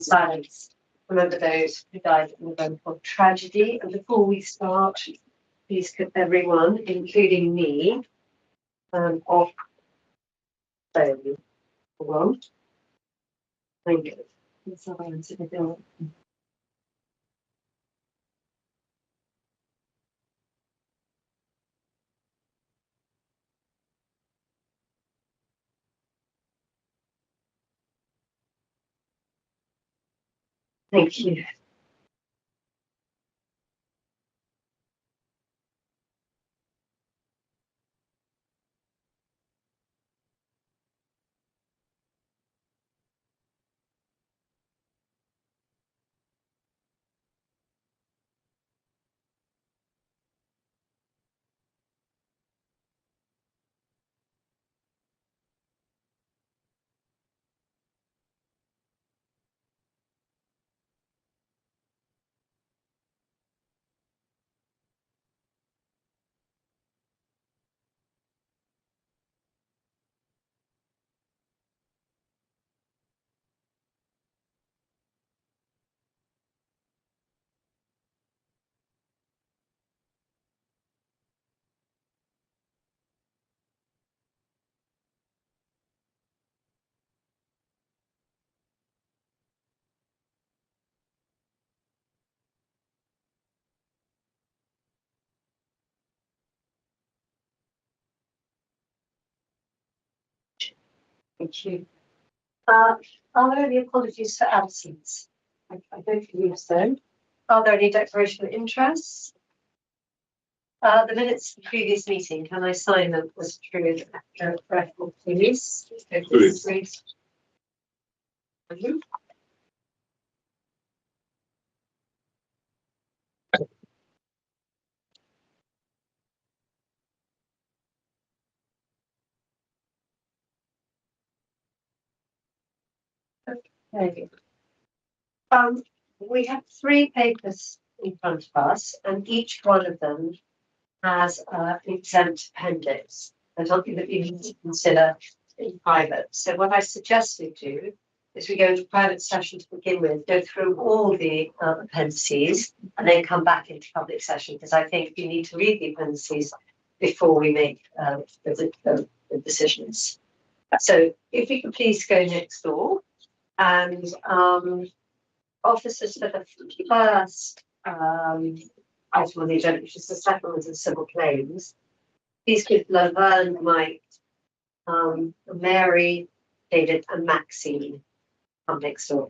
silence. Remember those who died in the Grenfell tragedy. And before we start, please could everyone, including me, off phone. One. Thank you. Thank you. Thank you. Are there any apologies for absence? I don't believe so. Are there any declaration of interests? The minutes of the previous meeting, can I sign them as true record, please? Please. Okay. We have 3 papers in front of us, and each one of them has an exempt appendix. There's something that you need to consider in private. So what I suggest we do is we go into private session to begin with, go through all the appendices, and then come back into public session, because I think you need to read the appendices before we make the decisions. So if we could please go next door, and officers for the first item on the agenda, which is the settlement of civil claims. Please give Laverne, Mike, Mary, David, and Maxine come next door.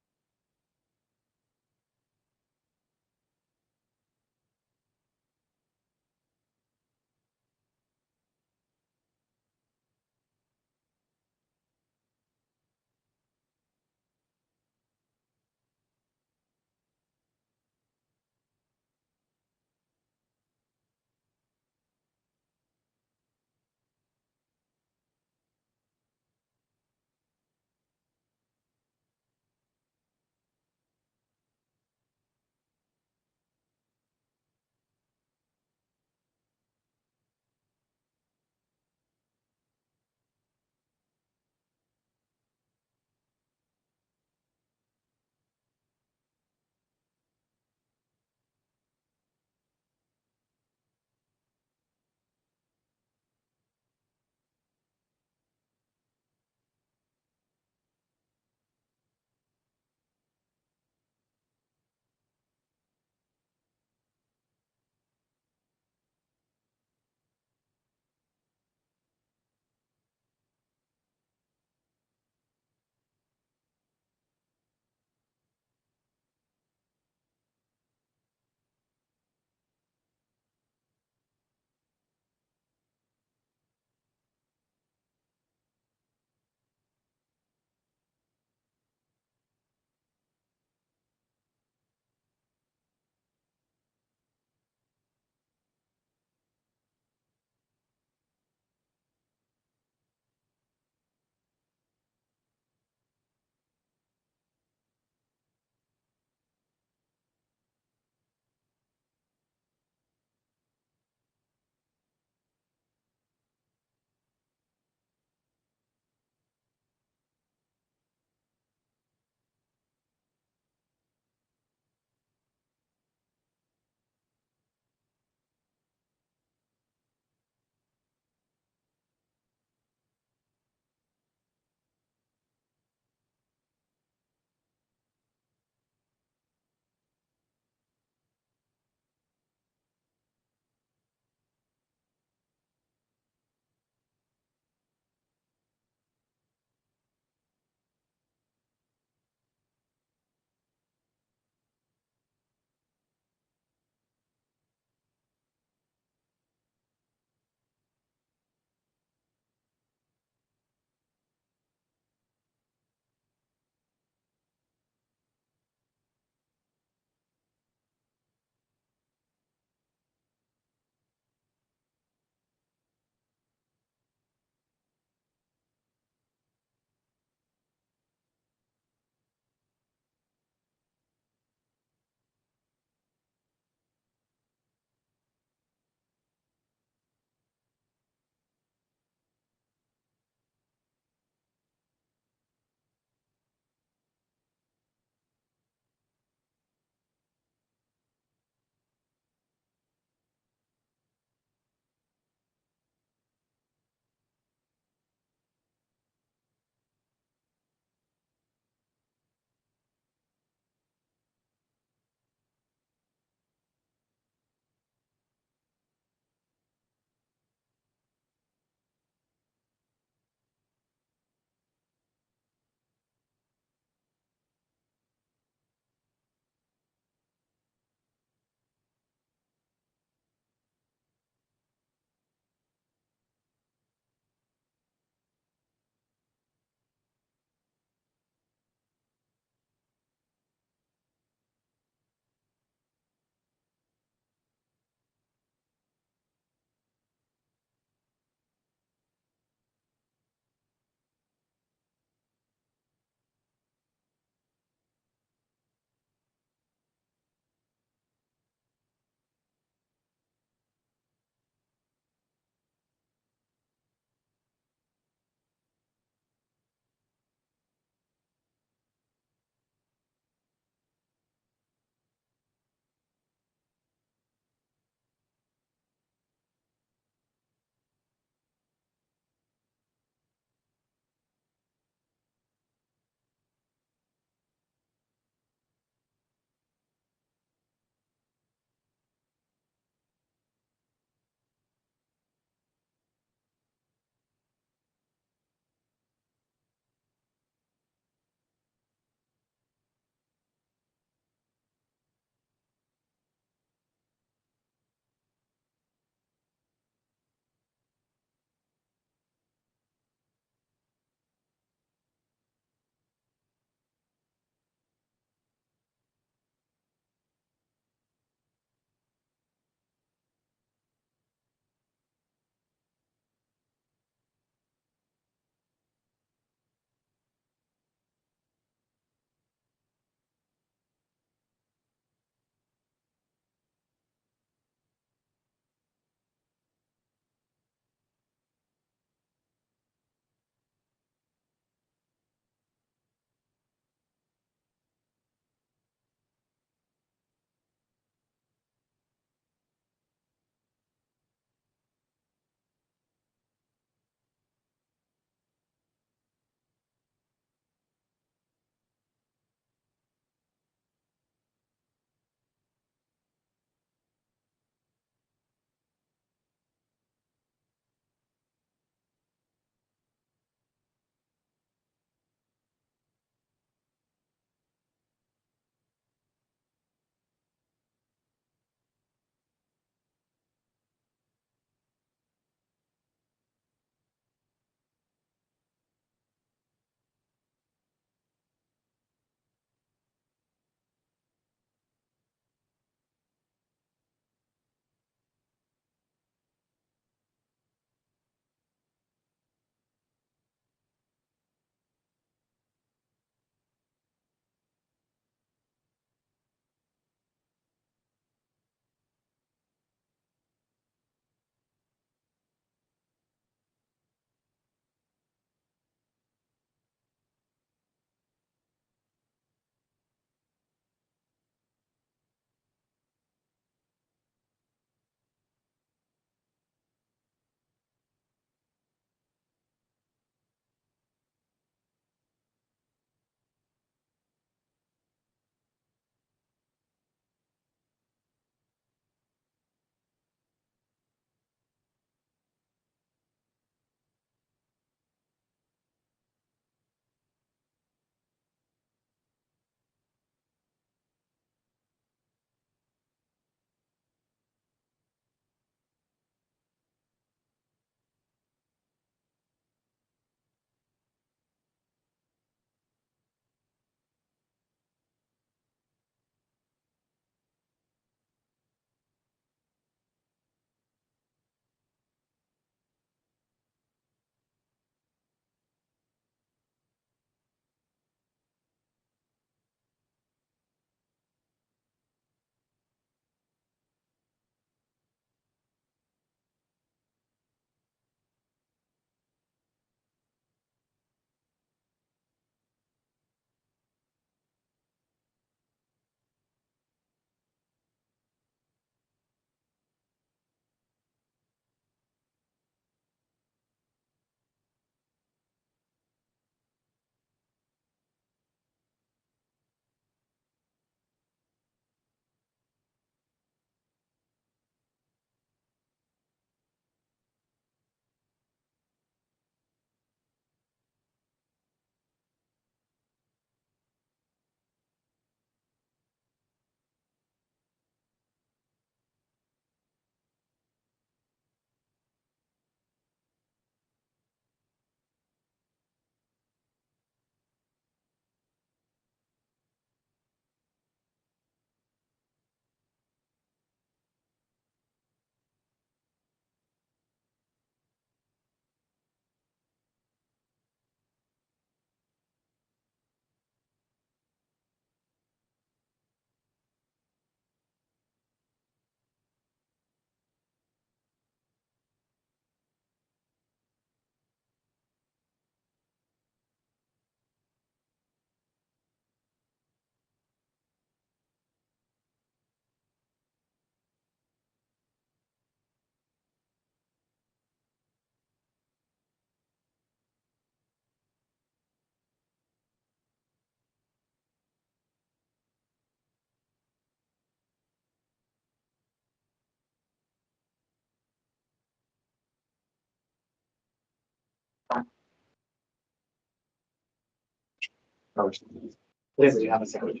Lizzie, have a second.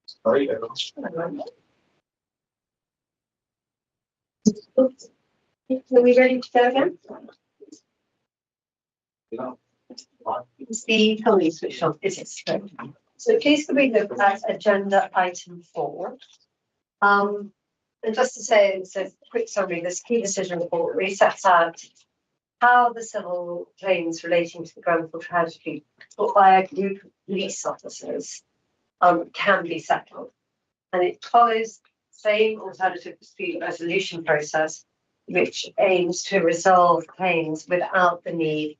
Sorry. Are we ready to go again? Is the polling switched on? Is it straight? So please can we look at agenda item 4. And just to say, it's a quick summary, this key decision report really sets out how the civil claims relating to the Grenfell tragedy brought by a group of police officers can be settled. And it follows the same alternative dispute resolution process, which aims to resolve claims without the need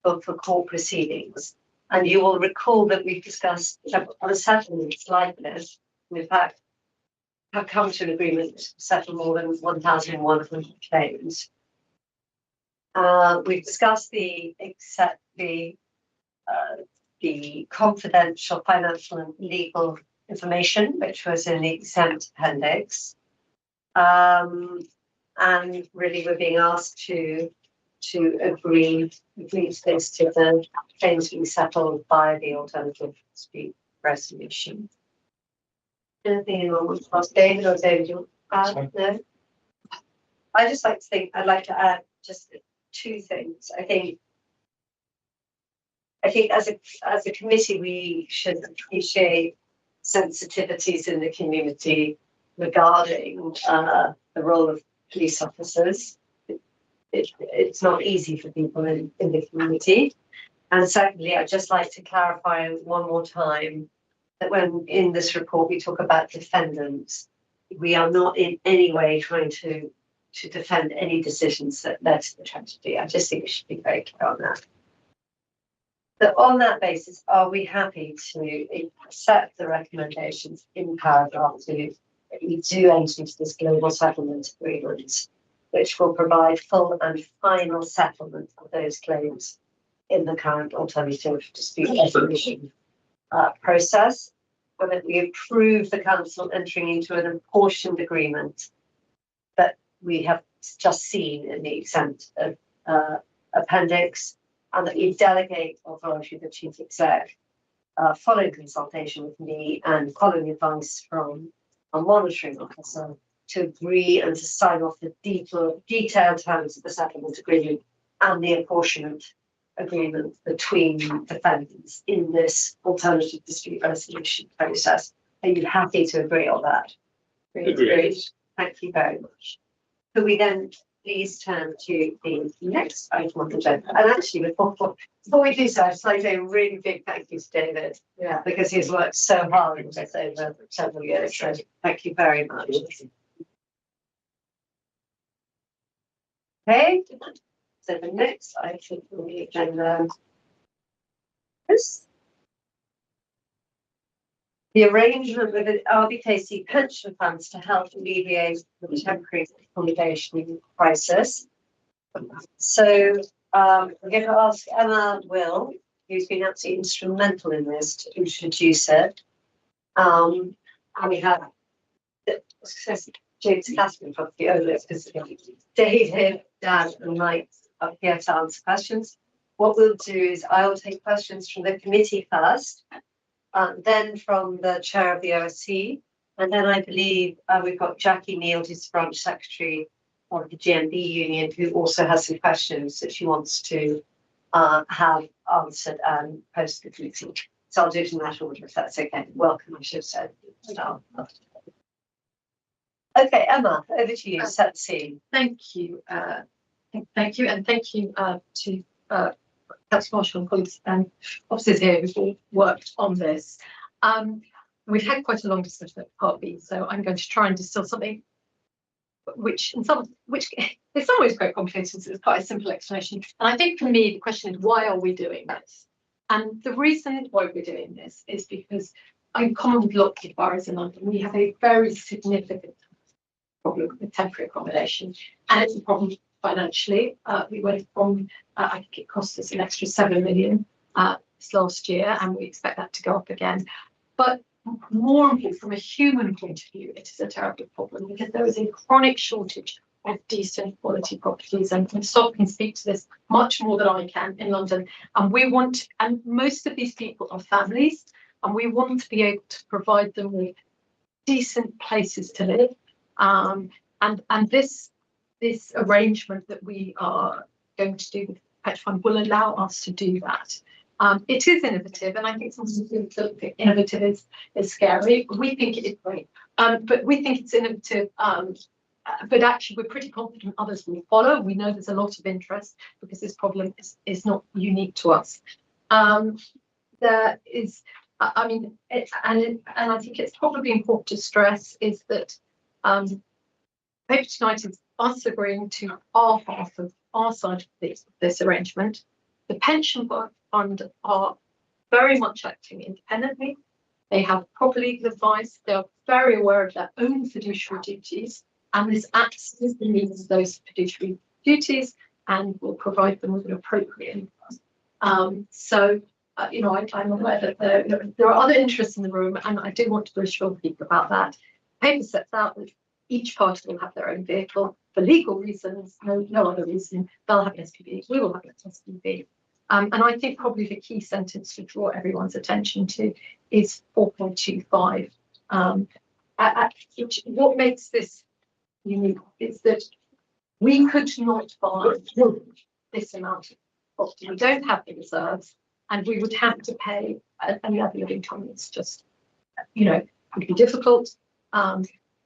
for court proceedings. And you will recall that we've discussed other settlements like this. And in fact, have come to an agreement to settle more than 1,100 claims. We've discussed the confidential financial and legal information, which was in the exempt appendix. And really we're being asked to agree to this to the claims being settled by the alternative dispute resolution. Anything anyone wants to ask David or David? You add? No? I'd like to add just 2 things. I think as a committee we should appreciate sensitivities in the community regarding the role of police officers. It's not easy for people in the community. And secondly, I'd just like to clarify one more time that when in this report we talk about defendants, we are not in any way trying to defend any decisions that led to the tragedy. I just think we should be very clear on that. So on that basis, are we happy to accept the recommendations in paragraph 2 that we do enter into this global settlement agreement, which will provide full and final settlement of those claims in the current alternative dispute resolution process, and that we approve the council entering into an apportioned agreement that we have just seen in the exempt appendix, and that we delegate authority to the chief exec, following consultation with me and following advice from a monitoring officer, to agree and to sign off the detailed terms of the settlement agreement and the apportionment agreement between defendants in this alternative dispute resolution process. Are you happy to agree on that? Agreed. Thank you very much. Could we then please turn to the next item on the agenda? And actually, before we do so, I'd just like to say a really big thank you to David, because he's worked so hard on this over several years. So thank you very much. Okay, so the next item on the agenda is the arrangement with the RBKC pension funds to help alleviate the temporary accommodation crisis. So I'm going to ask Emma Will, who's been absolutely instrumental in this, to introduce it. And we have James Catherine from the OLIS, because David, Dan, and Mike are here to answer questions. What we'll do is I will take questions from the committee first, then from the chair of the OSC, and then I believe we've got Jackie Neal, who's the branch secretary of the GMB union, who also has some questions that she wants to have answered and post the committee. So I'll do it in that order, if that's okay. Welcome, I should have said. Okay, Emma, over to you. Set the scene. Thank you. Thank you, and thank you to Councillor Marshall and colleagues and officers here who've all worked on this. We've had quite a long discussion at Part B, so I'm going to try and distill something which in some ways quite complicated. So it's quite a simple explanation. And I think for me the question is, why are we doing this? And the reason why we're doing this is because in common with Lockheed boroughs in London, we have a very significant problem with temporary accommodation, and it's a problem financially. We went from, I think it cost us an extra 7 million this last year, and we expect that to go up again. But more importantly, from a human point of view, it is a terrible problem because there is a chronic shortage of decent quality properties, and Sof can speak to this much more than I can in London. And most of these people are families, and we want to be able to provide them with decent places to live. And this arrangement that we are going to do with Petra Fund will allow us to do that. It is innovative, and I think sometimes innovative is scary. We think it is great, but we think it's innovative. But actually, we're pretty confident others will follow. We know there's a lot of interest because this problem is not unique to us. There is, I mean, and I think it's probably important to stress is that Paper Tonight is us agreeing to our half of our side of this arrangement. The pension fund are very much acting independently. They have proper legal advice. They are very aware of their own fiduciary duties, and this absolutely meets those fiduciary duties and will provide them with an appropriate income. You know, I'm aware that there are other interests in the room, and I do want to reassure people about that. The paper sets out that each party will have their own vehicle for legal reasons, no other reason. They'll have an SPV, we will have an SPV. And I think probably the key sentence to draw everyone's attention to is 4.25. What makes this unique is that we could not buy this amount of property. We don't have the reserves, and we would have to pay a level of income that's just, you know, would be difficult.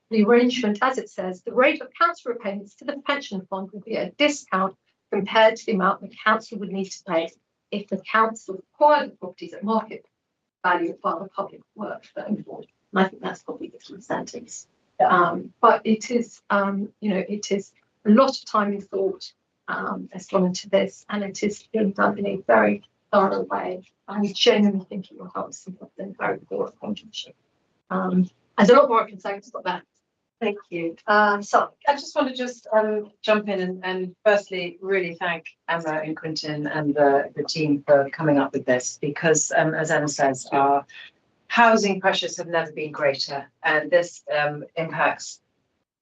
The arrangement, as it says, the rate of council repayments to the pension fund will be a discount compared to the amount the council would need to pay if the council acquired the properties at market value while the public works going forward. And I think that's probably the key sentence. But it is, you know, it is a lot of time and thought has gone into this, and it is being done in a very thorough way. And we genuinely think it will help something very poor accommodation. There's a lot more I can say about that. Thank you. So I just want to jump in and firstly really thank Emma and Quentin and the team for coming up with this, because as Emma says, our housing pressures have never been greater, and this impacts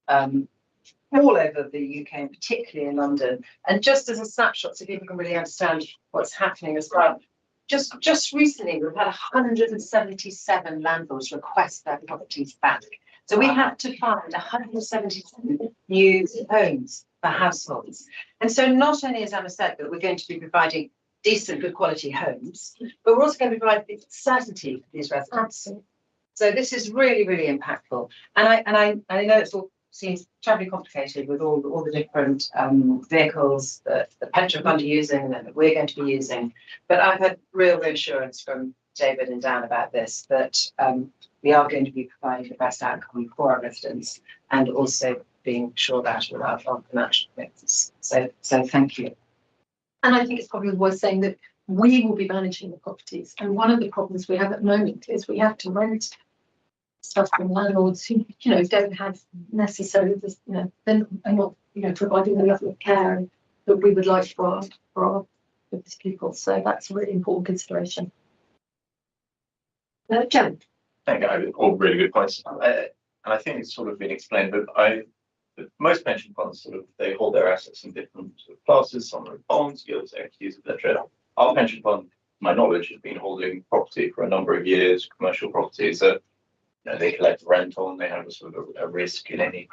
all over the UK and particularly in London. And just as a snapshot, so people can really understand what's happening as well. Just recently, we've had 177 landlords request their properties back. So we had to find 177 new homes for households. And so not only, as Emma said, that we're going to be providing decent, good quality homes, but we're also going to provide certainty for these residents. Absolutely. So this is really, really impactful. And I know it all seems terribly complicated with all the different vehicles that the pension fund are using and that we're going to be using. But I've had real reassurance from David and Dan about this, that we are going to be providing the best outcome for our residents and also being sure that without our financial commitments. So thank you. And I think it's probably worth saying that we will be managing the properties. And one of the problems we have at the moment is we have to rent stuff from landlords who, you know, don't have necessarily this, you know, they're not, you know, providing the level of care that we would like for our people. So that's a really important consideration. Jem. Thank you. All really good points. And I think it's sort of been explained, but most pension funds they hold their assets in different classes. Some are bonds, gilts, equities, etc. Our pension fund, to my knowledge, has been holding property for a number of years, commercial property. So they collect rent on. They have a risk in any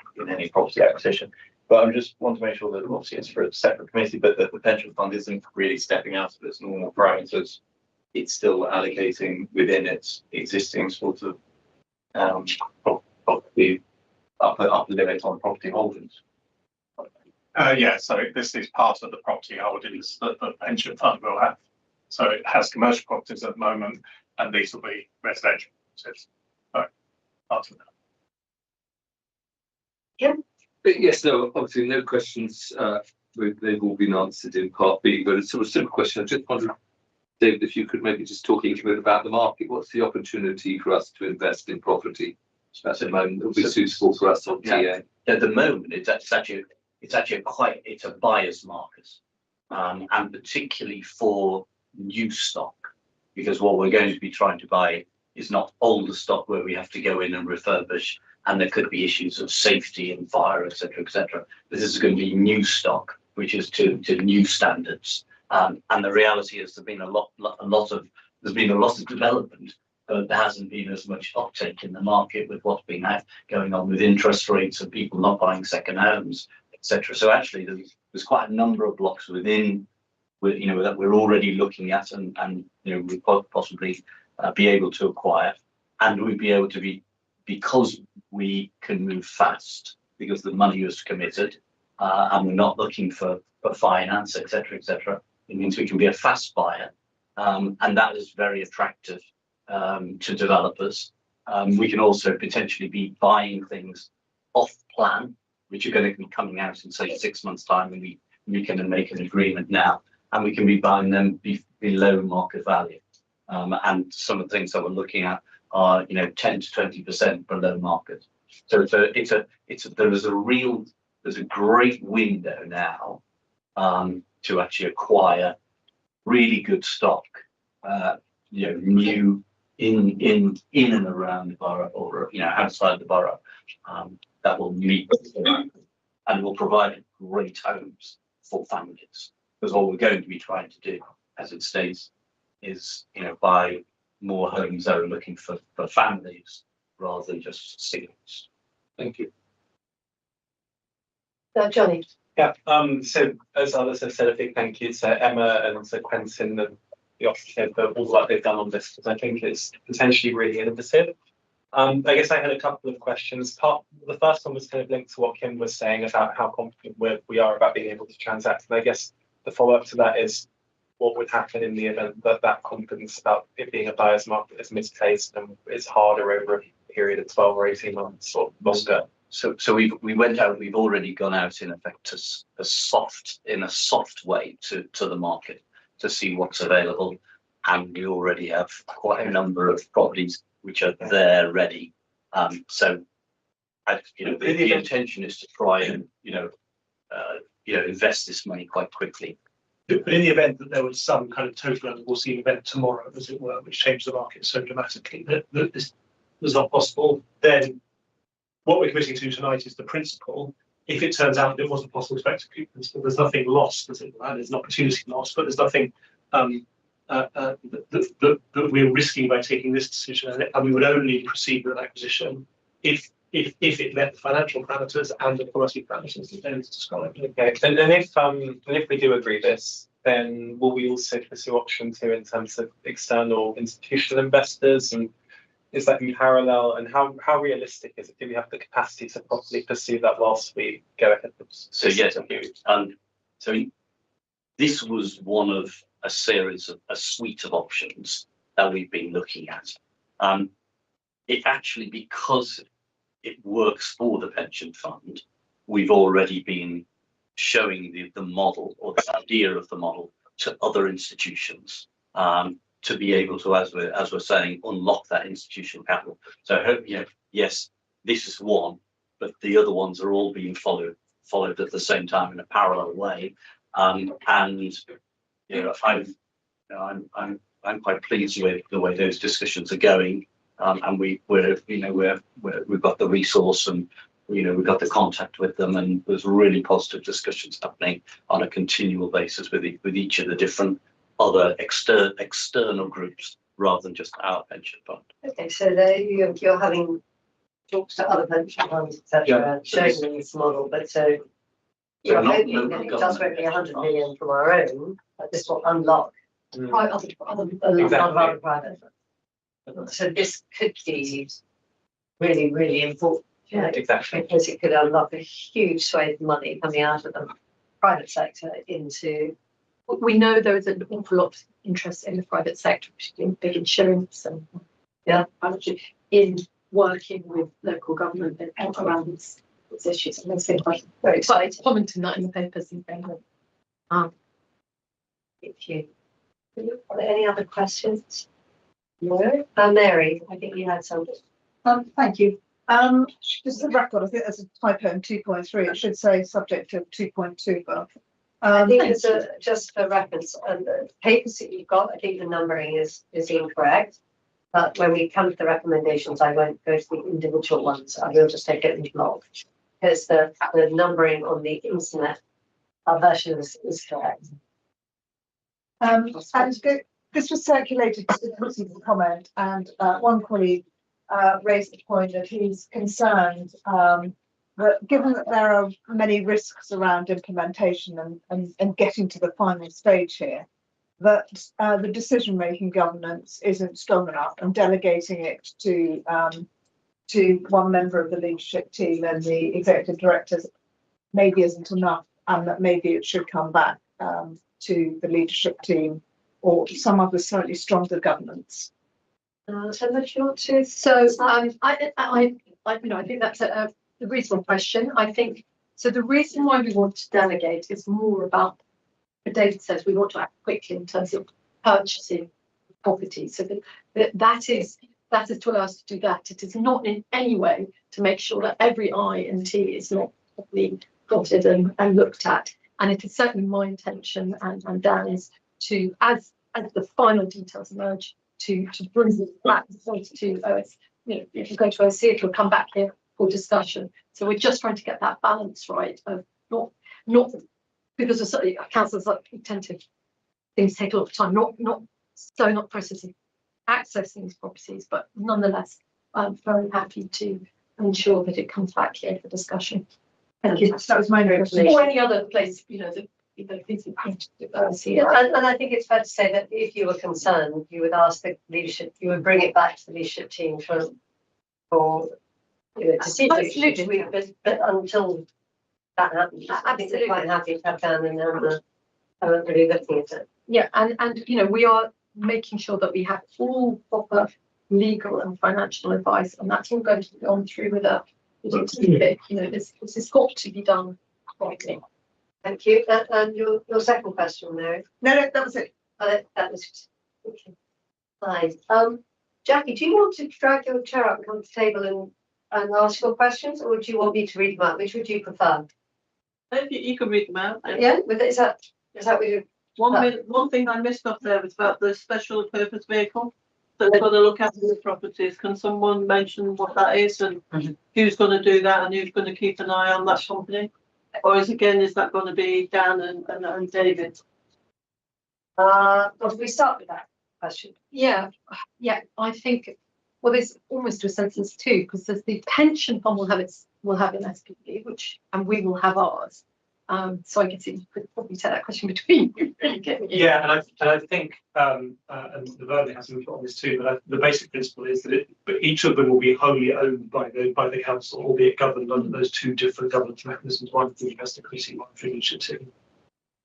property acquisition. But I just want to make sure that obviously it's for a separate committee, but that the pension fund isn't really stepping out of its normal parameters. It's still allocating within its existing sort of property upper limit on property holdings. Yeah, so this is part of the property holdings that the pension fund will have. So it has commercial properties at the moment, and these will be residential properties. So part of that. Yeah. Yes, no, obviously no questions. They've all been answered in part B, but it's sort of a simple question. I just wondered, David, if you could maybe just talk a little bit about the market. What's the opportunity for us to invest in property at the moment that will be suitable for us on TA? At the moment, it's actually a buyer's market, and particularly for new stock, because what we're going to be trying to buy is not older stock where we have to go in and refurbish, and there could be issues of safety and fire, etc., etc. This is going to be new stock, which is to new standards. And the reality is there's been a lot of development, but there hasn't been as much uptake in the market with what's been going on with interest rates and people not buying second homes, etc. So actually, there's quite a number of blocks within, that we're already looking at, and we could possibly be able to acquire, and we'd be able to because we can move fast because the money is committed, and we're not looking for finance, etc., etc. It means we can be a fast buyer, and that is very attractive to developers. We can also potentially be buying things off plan, which are going to be coming out in say 6 months' time, and we can make an agreement now, and we can be buying them below market value. And some of the things that we're looking at are 10 to 20% below market. So there's a great window now to actually acquire really good stock, new in and around the borough, or outside the borough, that will meet and will provide great homes for families. Because all we're going to be trying to do, as it states, is buy more homes that are looking for families rather than just singles. Thank you. Johnny. Yeah, so as others have said, a big thank you to Emma and to Quentin and the office here for all the work they've done on this, because I think it's potentially really innovative. I guess I had a couple of questions. The first one was kind of linked to what Kim was saying about how confident we are about being able to transact. And I guess the follow-up to that is what would happen in the event that confidence about it being a buyer's market is misplaced and it's harder over a period of 12 or 18 months or longer. So we've already gone out in effect to a soft way to the market to see what's available, and we already have quite a number of properties which are there ready. So the intention is to try and invest this money quite quickly. But in the event that there was some kind of total unforeseen event tomorrow, as it were, which changed the market so dramatically that this was not possible, then what we're committing to tonight is the principle. If it turns out that it wasn't possible to execute this, there's nothing lost, as it were. There's an opportunity lost, but there's nothing that we're risking by taking this decision, and we would only proceed with an acquisition if it met the financial parameters and the quality parameters that Dennis described. Okay, and if we do agree this, then will we also pursue option 2 in terms of external institutional investors, and is that in parallel, and how realistic is it? Do we have the capacity to properly pursue that whilst we go ahead with this? So yes, so this was one of a suite of options that we've been looking at. It actually, because it works for the pension fund, we've already been showing the model, or the idea of the model, to other institutions, to be able to, as we're saying, unlock that institutional capital. So I hope, yes, this is one, but the other ones are all being followed at the same time in a parallel way. And I'm quite pleased with the way those discussions are going. And we've got the resource, and we've got the contact with them, and there's really positive discussions happening on a continual basis with each of the different other external groups rather than just our pension fund. Okay, so you're having talks to other pension funds, etc., showing them this model, but so you're hoping that it does won't be 100 million from our own, but this will unlock a lot of other private. So this could be really, really important. Exactly. Because it could unlock a huge swathe of money coming out of the private sector into. We know there is an awful lot of interest in the private sector, particularly in big insurance and in working with local government around these issues. And it's been quite very exciting. Commenting that in the papers and things. Thank you. Are there any other questions? No. Mary, I think you had something. Thank you. Just a record, I think there's a typo in 2.3. It should say subject to 2.2, but I think it's just for reference, the papers that you've got, I think the numbering is incorrect. But when we come to the recommendations, I won't go to the individual ones. I will just take it in block. Because the numbering on the internet version is correct. And this was circulated to the committee for comment, and one colleague raised the point that he's concerned that given that there are many risks around implementation and getting to the final stage here, that the decision-making governance isn't strong enough, and delegating it to one member of the leadership team and the executive directors maybe isn't enough, and that maybe it should come back to the leadership team or some other slightly stronger governance. So much you want to. So I think that's a reasonable question. I think so. The reason why we want to delegate is more about, David says, we want to act quickly in terms of purchasing property. So that is to allow us to do that. It is not in any way to make sure that every I and T is not properly dotted and looked at. And it is certainly my intention and Dan's to, as the final details emerge, to bring it back to OS. If you go to OSC, it will come back here for discussion. So we're just trying to get that balance right of not because of certain councils like attentive things take a lot of time, not processing, accessing these properties, but nonetheless, I'm very happy to ensure that it comes back here for discussion. Thank you. That was my question. Or any other place, that things see. Yeah, and I think it's fair to say that if you were concerned, you would ask the leadership, you would bring it back to the leadership team for to see. Absolutely. But until that happens, I think they're quite happy to have Dan and really looking at it. Yeah, and we are making sure that we have all proper legal and financial advice, and that's all going to be gone through with a this has got to be done rightly. Thank you. And your second question, Mary? No, that was it. That was okay. Fine. Jackie, do you want to drag your chair up and come to the table and ask your questions, or do you want me to read them out? Which would you prefer? You can read them out. Yeah, is that what you? One thing I missed off there was about the special purpose vehicle. So it's going to look after the properties. Can someone mention what that is and who's going to do that and who's going to keep an eye on that company? Or is that going to be Dan and David? Well, if we start with that question. Yeah, I think there's almost a sentence too, because there's the pension fund will have an SPV, and we will have ours. So I guess you could probably take that question between you. Yeah, and I think and the Vernon has input on this too, but the basic principle is that each of them will be wholly owned by the council, albeit governed under those two different governance mechanisms, one for the investor committee, one for the leadership team.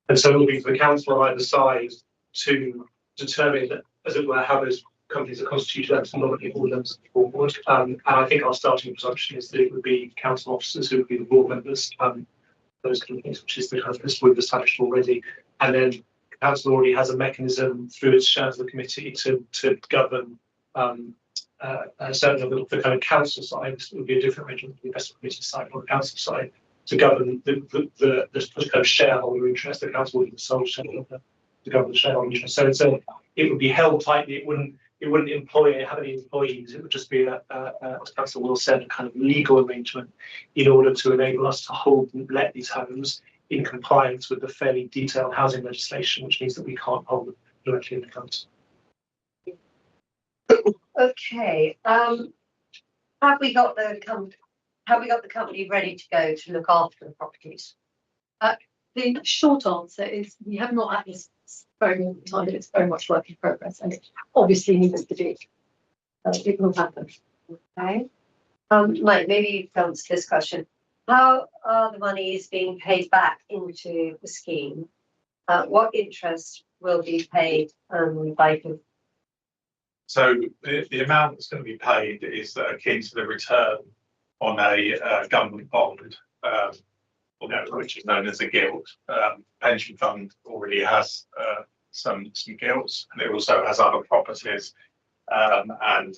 And so it will be for the council on either side to determine, as it were, how those companies are constituted and to nominate all members of the board. And I think our starting presumption is that it would be council officers who would be the board members. Those companies, which is the kind of principle we've established already, and then council already has a mechanism through its shares of the committee to govern certainly the kind of council side. This would be a different arrangement, the investment committee side or the council side, to govern the kind of shareholder interest. The council would be the sole shareholder to govern the shareholder interest. So it would be held tightly. It wouldn't have any employees. It would just be as council will said, a kind of legal arrangement in order to enable us to hold and let these homes in compliance with the fairly detailed housing legislation, which means that we can't hold them directly in the council. Okay. Have we got the company ready to go to look after the properties? The short answer is we have not at this very long time. It's very much work in progress, and it obviously needs to be. It will happen. Okay. Mike, maybe you can answer this question. How are the monies being paid back into the scheme? What interest will be paid by who? So the amount that's going to be paid is akin to the return on a government bond, which is known as a gilt. Pension fund already has some gilts, and it also has other properties, and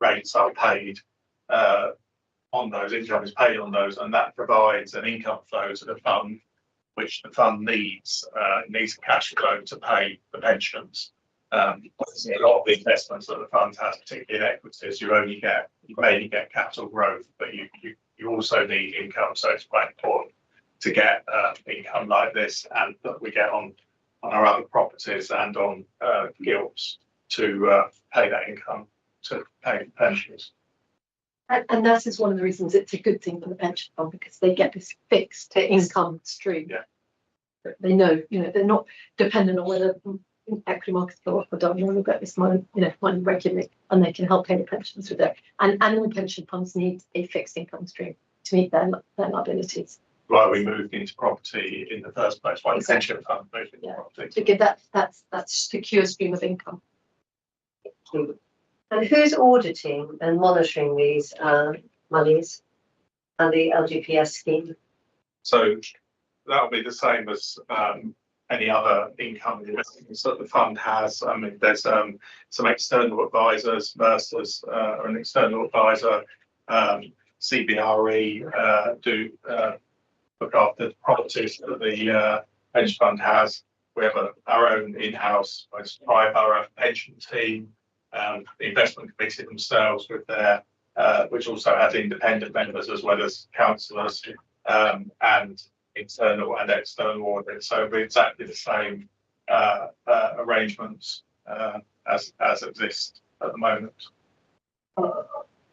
rates are paid on those. Income is paid on those, and that provides an income flow to the fund, which the fund needs. It needs a cash flow to pay the pensions. Obviously, a lot of the investments that the fund has, particularly in equities, you mainly get capital growth, but you also need income. So it's quite important to get income like this, and that we get on our other properties and on gilts to pay that income, to pay pensions. And that is one of the reasons it's a good thing for the pension fund, because they get this fixed income stream. Yeah. They know, they're not dependent on whether equity markets go up or down. They'll get this money, money regularly, and they can help pay the pensions with it. And the pension funds need a fixed income stream to meet their liabilities. Why we moved into property in the first place, why the pension fund moved into property. To give that's secure stream of income. And who's auditing and monitoring these monies and the LGPS scheme? So that'll be the same as any other income investments that the fund has. I mean, there's some external advisors. Mercer's are an external advisor. CBRE do look after the properties that the pension fund has. We have our own in-house Triborough pension team. The investment committee themselves with their, which also has independent members as well as councillors, and internal and external audit. So we're exactly the same arrangements as exist at the moment.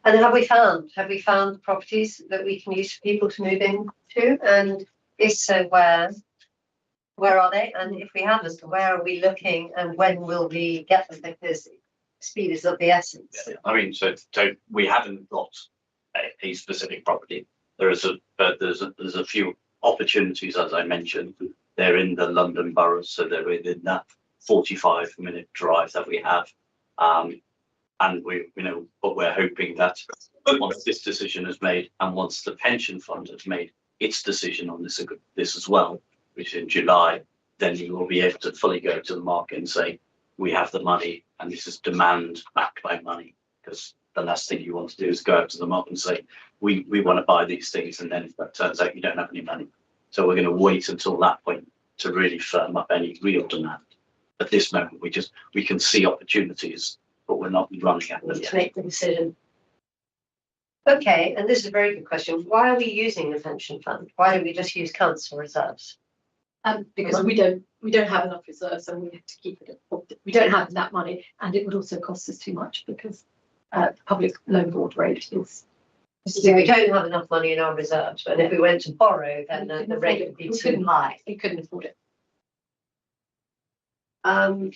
And have we found properties that we can use for people to move into? And if so, where are they? And if we haven't, where are we looking, and when will we get them? Because speed is of the essence. Yeah, I mean, so we haven't got a specific property. There's a few opportunities, as I mentioned. They're in the London boroughs, so they're within that 45-minute drive that we have. And but we're hoping that once this decision is made, and once the pension fund has made its decision on this as well, which is in July, then you will be able to fully go to the market and say, we have the money, and this is demand backed by money. Because the last thing you want to do is go out to the market and say, we want to buy these things, and then it turns out you don't have any money. So we're going to wait until that point to really firm up any real demand. At this moment, we can see opportunities, but we're not running at them To yet. make the decision. Okay, and this is a very good question. Why are we using the pension fund? Why don't we just use council reserves? Because we don't have enough reserves, and we have to keep it. We don't have that money, and it would also cost us too much, because the public loan board rate is. So we don't have enough money in our reserves, but if we went to borrow, then the rate would be too high. We couldn't afford it. And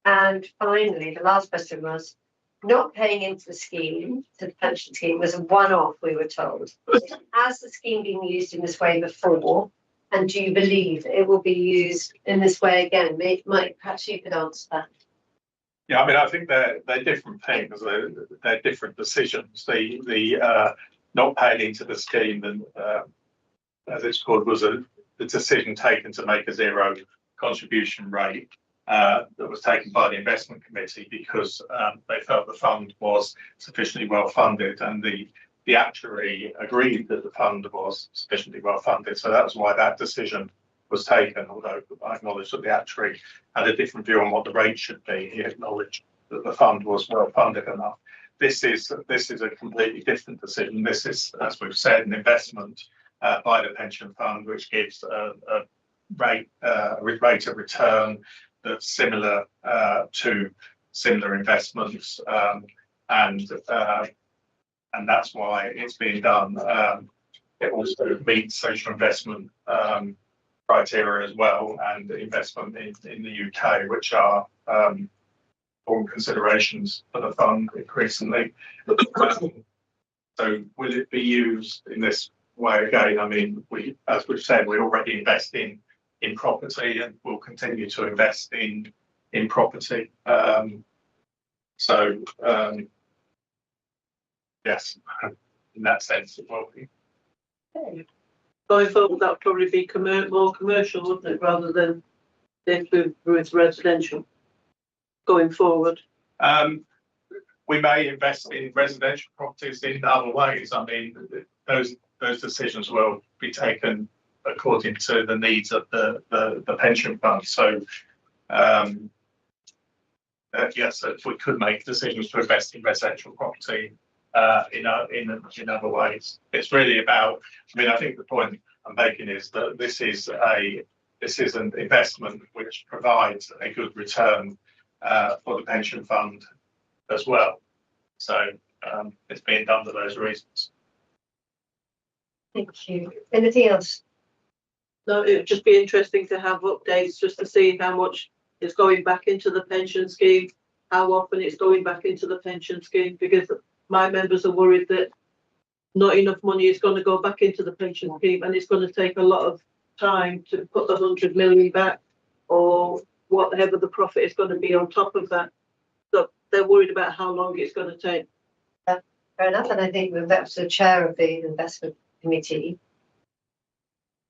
finally, the last question was, not paying into the scheme, to the pension scheme, was a one-off, we were told. Has the scheme been used in this way before? And do you believe it will be used in this way again? Mike, perhaps you could answer that. Yeah, I mean, I think they're different things. They're different decisions. The not paying into the scheme, and as it's called, was the decision taken to make a zero contribution rate that was taken by the investment committee because they felt the fund was sufficiently well funded, and the actuary agreed that the fund was sufficiently well funded. So that was why that decision was taken, although I acknowledge that the actuary had a different view on what the rate should be. He acknowledged that the fund was well funded enough. This is a completely different decision. This is, as we've said, an investment by the pension fund, which gives a rate of return that's similar to similar investments, and that's why it's being done. It also meets social investment criteria as well, and investment in the UK, which are important considerations for the fund increasingly. So will it be used in this way again? I mean, as we've said, we already invest in property, and we'll continue to invest in property. Yes, in that sense, it will be. Going forward, that would probably be more commercial, wouldn't it, rather than with residential going forward? We may invest in residential properties in other ways. I mean, those decisions will be taken according to the needs of the pension fund. So yes, if we could make decisions to invest in residential property in other ways. It's really about, I mean, I think the point I'm making is that this is an investment which provides a good return for the pension fund as well. So it's being done for those reasons. Thank you. Anything else? No, it'd just be interesting to have updates just to see how much is going back into the pension scheme, how often it's going back into the pension scheme, because my members are worried that not enough money is going to go back into the pension scheme, and it's going to take a lot of time to put the 100 million back, or whatever the profit is going to be on top of that. So they're worried about how long it's going to take. Fair enough, and I think that's the chair of the investment committee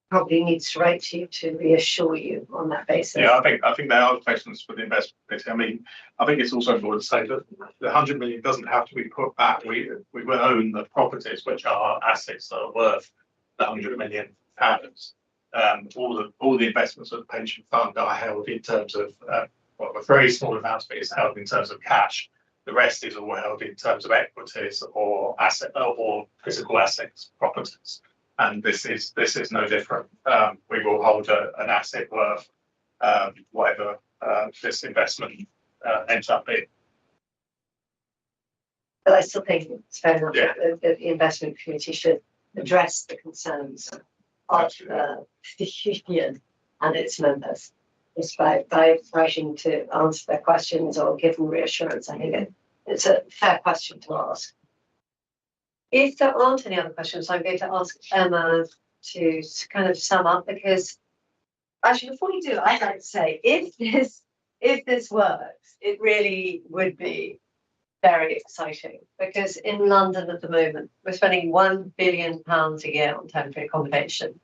probably needs to write to you to reassure you on that basis. Yeah, I think there are questions for the investment committee. I mean, I think it's also important to say that the 100 million doesn't have to be put back. We will own the properties which are assets that are worth the 100 million pounds. All the investments of the pension fund are held in terms of well, a very small amount of it is held in terms of cash. The rest is all held in terms of equities or asset or physical assets, properties. And this is no different. We will hold an asset worth whatever this investment ends up being. But I still think it's fair enough Yeah. that the investment committee should address the concerns of the union and its members. Just by writing to answer their questions or give them reassurance. I think it's a fair question to ask. If there aren't any other questions, I'm going to ask Emma to kind of sum up, because actually before you do, I'd like to say if this works, it really would be very exciting, because in London at the moment we're spending £1 billion a year on temporary accommodation,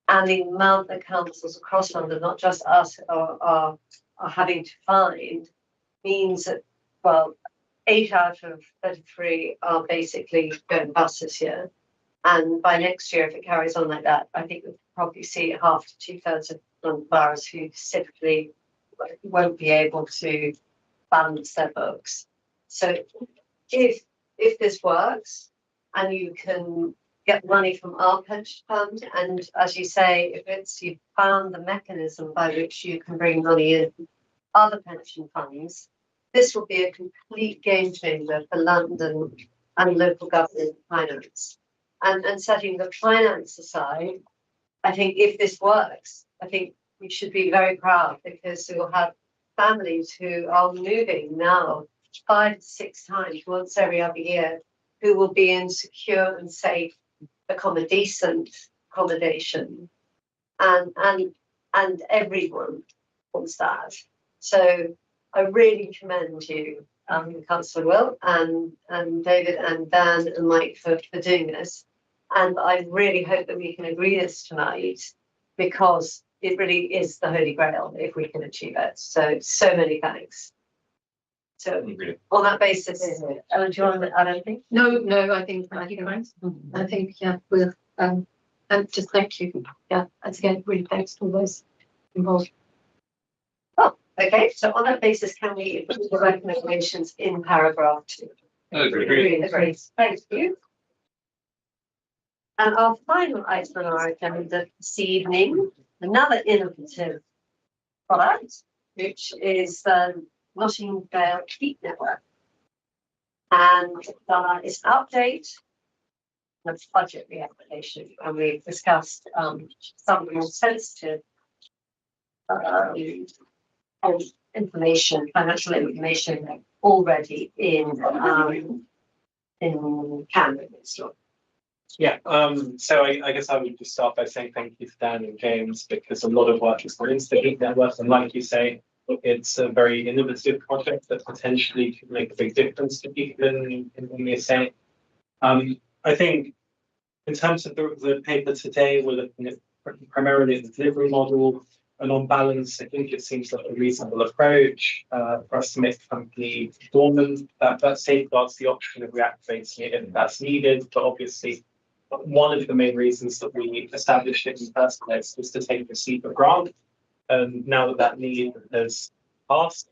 and the amount that councils across London, not just us, are having to find means that, well, 8 out of 33 are basically going bust this year. And by next year, if it carries on like that, I think we'll probably see half to 2/3 of London boroughs who simply won't be able to balance their books. So if this works and you can get money from our pension fund, and as you say, if it's you've found the mechanism by which you can bring money in other pension funds, this will be a complete game changer for London and local government finance. And setting the finance aside, I think if this works, I think we should be very proud, because we'll have families who are moving now 5 to 6 times once every other year, who will be in secure and safe decent accommodation, and everyone wants that. So I really commend you, Councillor Will, and David and Dan and Mike for doing this. And I really hope that we can agree this tonight, because it really is the Holy Grail if we can achieve it. So many thanks. So on that basis, Ellen, do you want to add anything? No, I think yeah, we'll and just thank you. Yeah, once again, really thanks to all those involved. Okay, so on that basis, can we put the recommendations in paragraph 2? Agreed. Thank you. And our final item on our agenda this evening, another innovative product, which is the Notting Vale Heat Network. And it's an update of budget reapplication, and we've discussed some more sensitive information, financial information already in Canvas. Yeah, so I guess I would just start by saying thank you to Dan and James, because a lot of work has gone into the Heat Network, and like you say, it's a very innovative project that potentially could make a big difference to people in the estate. I think in terms of the paper today, we're looking at primarily at the delivery model, and on balance, I think it seems like a reasonable approach for us to make the company dormant. That safeguards the option of reactivating it if that's needed, but obviously one of the main reasons that we established it in the first place was to take receipt of grant. And now that need has past.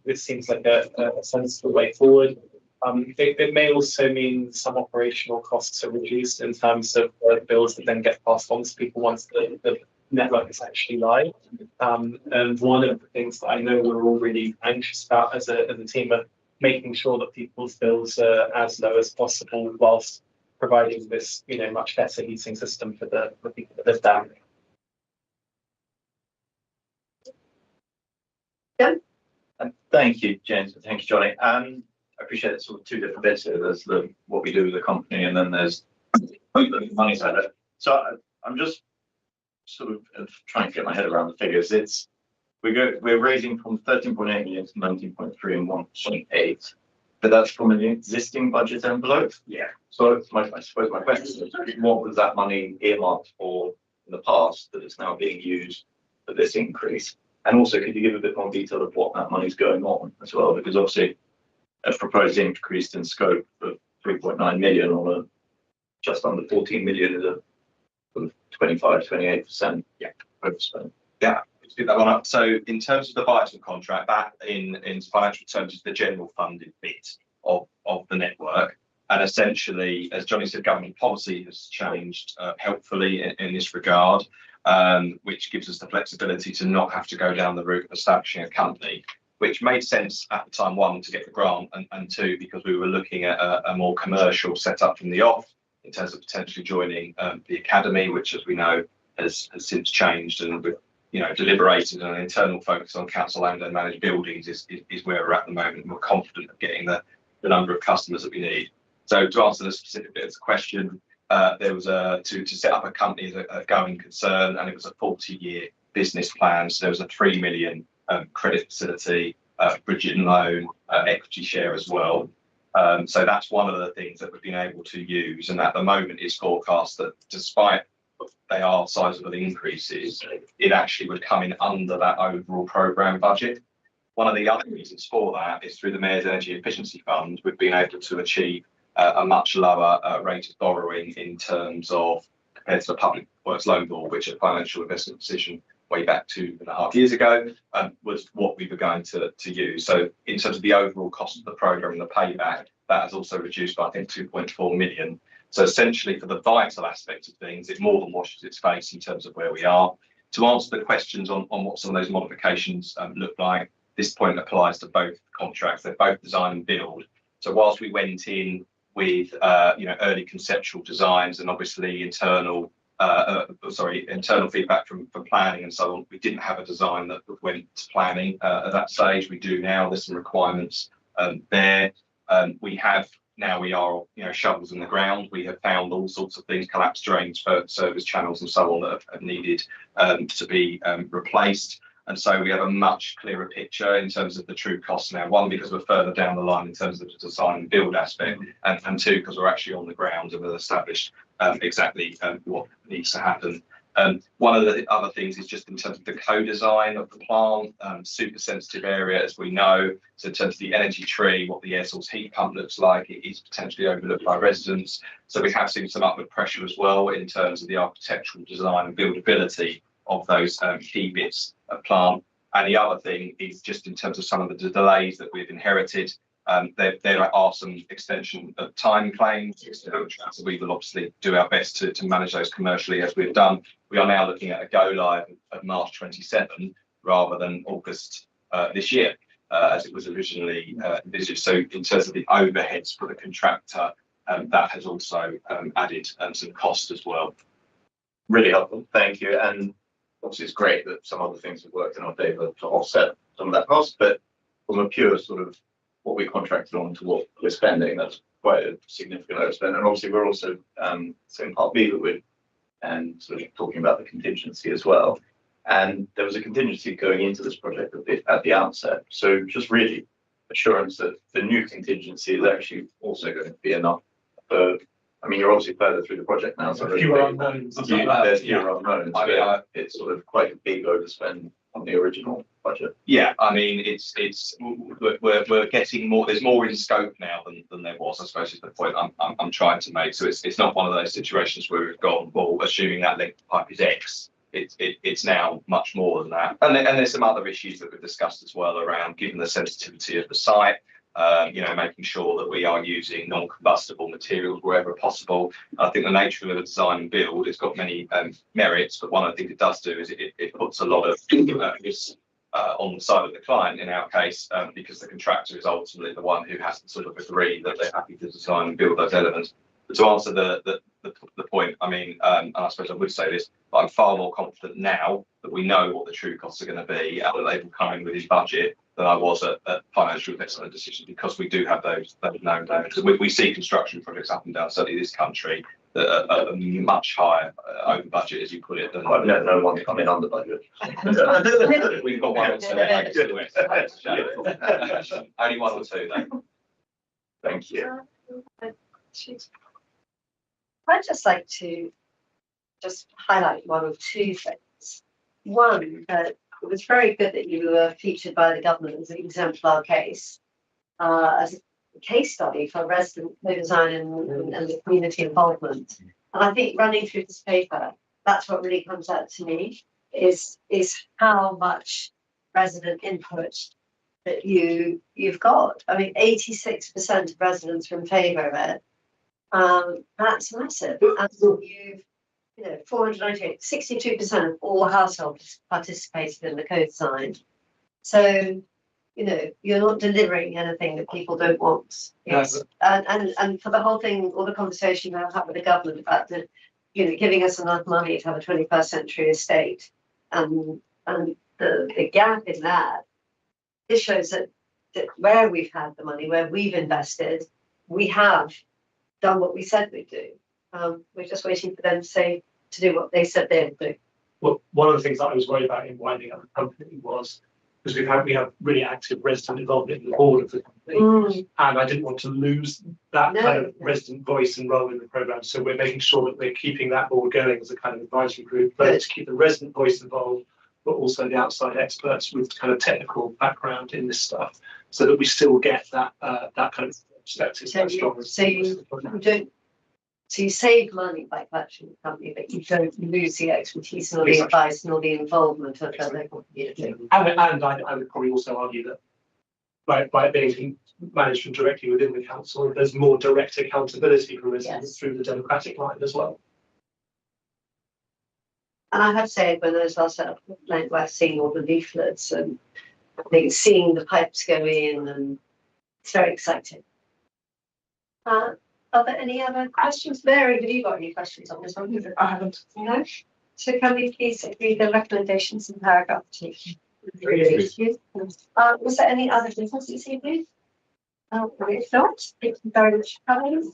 This seems like a sensible way forward. It may also mean some operational costs are reduced in terms of bills that then get passed on to people once the network is actually live. And one of the things that I know we're all really anxious about as a team of making sure that people's bills are as low as possible whilst providing this, much better heating system for the people that live down. And thank you, James. And thank you, Johnny. I appreciate it's sort of two different bits here. There's what we do with the company, and then there's the money side of it. So I'm just sort of trying to get my head around the figures. We're raising from 13.8 million to 19.3 and 1.8, but that's from an existing budget envelope. Yeah. So I suppose my question is, what was that money earmarked for in the past that is now being used for this increase? And also, could you give a bit more detail of what that money's going on as well? Because obviously, a proposed increase in scope of 3.9 million on a just under 14 million is a sort of 25-28% overspend. Yeah, let's pick that one up. So in terms of the Vital contract, that in financial terms is the general funded bit of the network. And essentially, as Johnny said, government policy has changed helpfully in this regard, which gives us the flexibility to not have to go down the route of establishing a company, which made sense at the time, one, to get the grant, and two, because we were looking at a more commercial setup from the off in terms of potentially joining the academy, which, as we know, has since changed, and we've deliberated, and an internal focus on council owned and managed buildings is where we're at the moment. We're confident of getting the number of customers that we need. So to answer the specific bit of the question, there was to set up a company as a going concern, and it was a 40-year business plan. So there was a 3 million credit facility, bridging loan, equity share as well. So that's one of the things that we've been able to use, and at the moment it's forecast that despite they are sizable increases, it actually would come in under that overall programme budget. One of the other reasons for that is through the Mayor's Energy Efficiency Fund, we've been able to achieve a much lower rate of borrowing in terms of compared to the Public Works Loan Board, which a financial investment decision way back 2.5 years ago was what we were going to use. So in terms of the overall cost of the programme and the payback, that has also reduced by, I think, 2.4 million. So essentially for the Vital aspect of things, it more than washes its face in terms of where we are. To answer the questions on what some of those modifications look like, this point applies to both contracts. They're both design and build. So whilst we went in with early conceptual designs and obviously internal feedback from planning and so on, we didn't have a design that went to planning at that stage. We do now. There's some requirements there. We are shovels in the ground. We have found all sorts of things, collapsed drains, service channels and so on that have needed to be replaced. And so we have a much clearer picture in terms of the true costs now. One, because we're further down the line in terms of the design and build aspect, and two, because we're actually on the ground and we've established exactly what needs to happen. One of the other things is just in terms of the co-design of the plant, super sensitive area, as we know. So in terms of the energy tree, what the air source heat pump looks like, it is potentially overlooked by residents. So we have seen some upward pressure as well in terms of the architectural design and buildability of those key bits of plant. And the other thing is just in terms of some of the delays that we've inherited. There are some extension of time claims. So we will obviously do our best to manage those commercially as we've done. We are now looking at a go live of March 27 rather than August this year, as it was originally envisaged. So in terms of the overheads for the contractor, that has also added some cost as well. Really helpful, thank you. And obviously it's great that some other things have worked in our favour to offset some of that cost, but from a pure sort of what we contracted on to what we're spending, that's quite a significant overspend. And obviously we're also in part B that we're and sort of talking about the contingency as well. And there was a contingency going into this project at the outset. So just really assurance that the new contingency is actually also going to be enough for. I mean, you're obviously further through the project now, so there's fewer unknowns. It's sort of quite a big overspend on the original budget. Yeah, I mean, we're getting more. There's more in scope now than there was. I suppose is the point I'm trying to make. So it's not one of those situations where we've gone, well, assuming that length of pipe is X, it's now much more than that. And there's some other issues that we've discussed as well around, given the sensitivity of the site, making sure that we are using non-combustible materials wherever possible. I think the nature of the design and build has got many merits, but one of the things it does do is it puts a lot of risk on the side of the client in our case, because the contractor is ultimately the one who has to sort of agree that they're happy to design and build those elements. But to answer the point, I mean, and I suppose I would say this, but I'm far more confident now that we know what the true costs are going to be, and that they will come in with his budget, than I was at financial investment decision, because we do have those known damages. We see construction projects up and down, certainly this country, that are much higher over budget, as you put it, than No one come in under budget. we've got one or two. Only one or two, though. Thank you. I'd just like to just highlight one or two things. One, that it was very good that you were featured by the government as an exemplar case, as a case study for resident co-design and the community involvement. And I think running through this paper, that's what really comes out to me, is how much resident input that you've got. I mean, 86% of residents are in favour of it. That's massive. And you've, 498, 62% of all households participated in the co-design. So, you're not delivering anything that people don't want. Yes. And for the whole thing, all the conversation I've had with the government about the, giving us enough money to have a 21st century estate, and the gap in that, this shows that where we've had the money, where we've invested, we have done what we said we'd do. We're just waiting for them to do what they said they would do. Well, one of the things that I was worried about in winding up the company was, because we have really active resident involvement in the board of the company, and I didn't want to lose that kind of resident voice and role in the programme. So we're making sure that we're keeping that board going as a kind of advisory group, but to keep the resident voice involved, but also the outside experts with kind of technical background in this stuff, so that we still get that kind of perspective. So you save money by purchasing the company, but you don't lose the expertise nor the advice nor the involvement of the local community. And I would probably also argue that by it being managed from directly within the council, there's more direct accountability for residents through the democratic line as well. And I have to say, when I was last at Wentworth, seeing all the leaflets and I think seeing the pipes go in, and it's very exciting. Are there any other questions? Mary, have you got any questions on this one? I haven't. No? So can we please read the recommendations in paragraph 2? Thank you. Was there any other business this evening? If not, thank you very much for coming.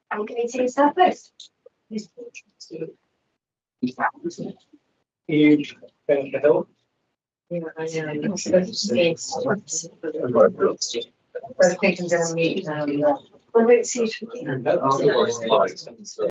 I'm going to see yourself first. You finish the hill? Yeah, I know. We'll wait, see you.